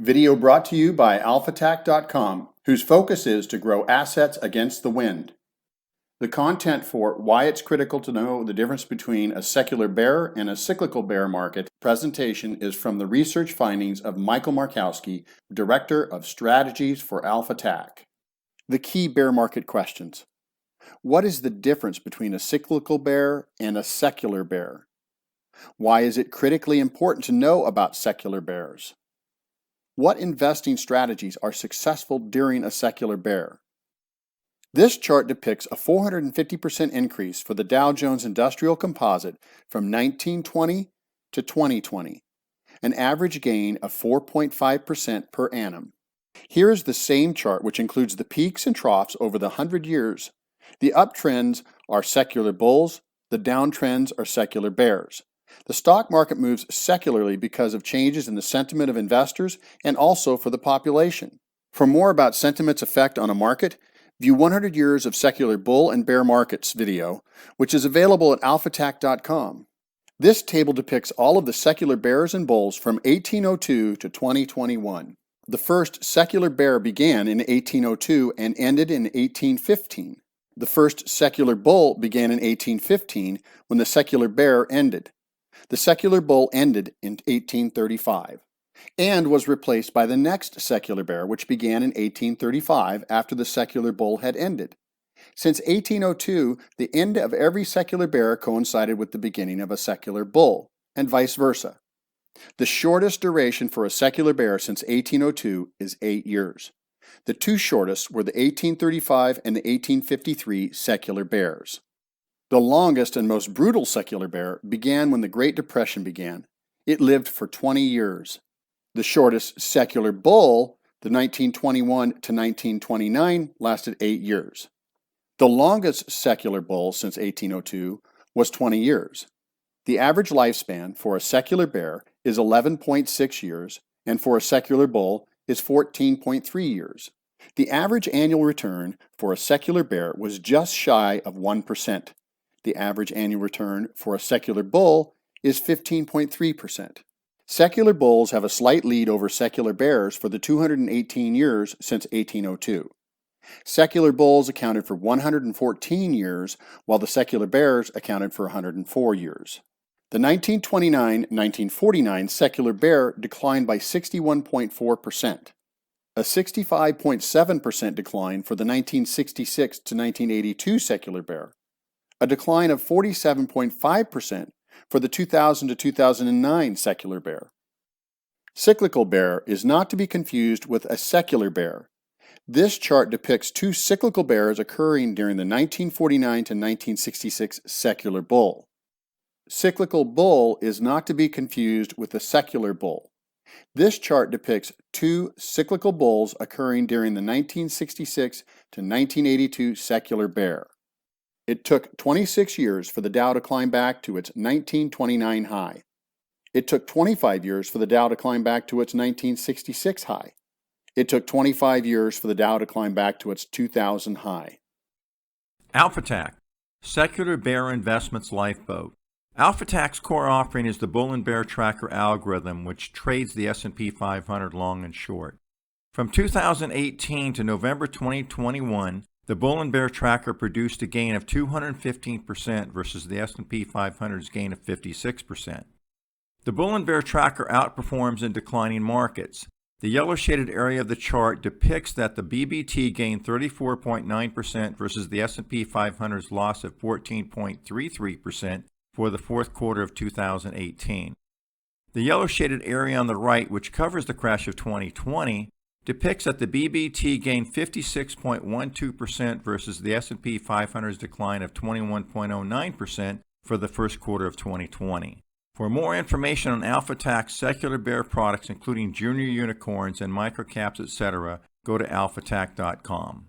Video brought to you by alphatac.com, whose focus is to grow assets against the wind. The content for Why It's Critical to Know the Difference Between a Secular Bear and a Cyclical Bear Market presentation is from the research findings of Michael Markowski, Director of Strategies for AlphaTac. The key bear market questions. What is the difference between a cyclical bear and a secular bear? Why is it critically important to know about secular bears? What investing strategies are successful during a secular bear? This chart depicts a 450% increase for the Dow Jones Industrial Composite from 1920 to 2020, an average gain of 4.5% per annum. Here is the same chart which includes the peaks and troughs over the 100 years. The uptrends are secular bulls, the downtrends are secular bears. The stock market moves secularly because of changes in the sentiment of investors and also for the population. For more about sentiment's effect on a market, view 100 Years of Secular Bull and Bear Markets video, which is available at alphatac.com. This table depicts all of the secular bears and bulls from 1802 to 2021. The first secular bear began in 1802 and ended in 1815. The first secular bull began in 1815 when the secular bear ended. The secular bull ended in 1835 and was replaced by the next secular bear, which began in 1835 after the secular bull had ended. Since 1802, the end of every secular bear coincided with the beginning of a secular bull, and vice versa. The shortest duration for a secular bear since 1802 is 8 years. The two shortest were the 1835 and the 1853 secular bears. The longest and most brutal secular bear began when the Great Depression began. It lived for 20 years. The shortest secular bull, the 1921 to 1929, lasted 8 years. The longest secular bull since 1802 was 20 years. The average lifespan for a secular bear is 11.6 years, and for a secular bull is 14.3 years. The average annual return for a secular bear was just shy of 1%. The average annual return for a secular bull is 15.3%. Secular bulls have a slight lead over secular bears for the 218 years since 1802. Secular bulls accounted for 114 years, while the secular bears accounted for 104 years. The 1929-1949 secular bear declined by 61.4%. A 65.7% decline for the 1966 to 1982 secular bear. A decline of 47.5% for the 2000 to 2009 secular bear. Cyclical bear is not to be confused with a secular bear. This chart depicts two cyclical bears occurring during the 1949 to 1966 secular bull. Cyclical bull is not to be confused with a secular bull. This chart depicts two cyclical bulls occurring during the 1966 to 1982 secular bear. It took 26 years for the Dow to climb back to its 1929 high. It took 25 years for the Dow to climb back to its 1966 high. It took 25 years for the Dow to climb back to its 2000 high. AlphaTac, Secular Bear Investments Lifeboat. AlphaTac's core offering is the Bull and Bear Tracker algorithm, which trades the S&P 500 long and short. From 2018 to November 2021, the Bull and Bear Tracker produced a gain of 215% versus the S&P 500's gain of 56%. The Bull and Bear Tracker outperforms in declining markets. The yellow shaded area of the chart depicts that the BBT gained 34.9% versus the S&P 500's loss of 14.33% for the fourth quarter of 2018. The yellow shaded area on the right, which covers the crash of 2020, depicts that the BBT gained 56.12% versus the S&P 500's decline of 21.09% for the first quarter of 2020. For more information on AlphaTac's secular bear products, including junior unicorns and microcaps, etc., go to alphatac.com.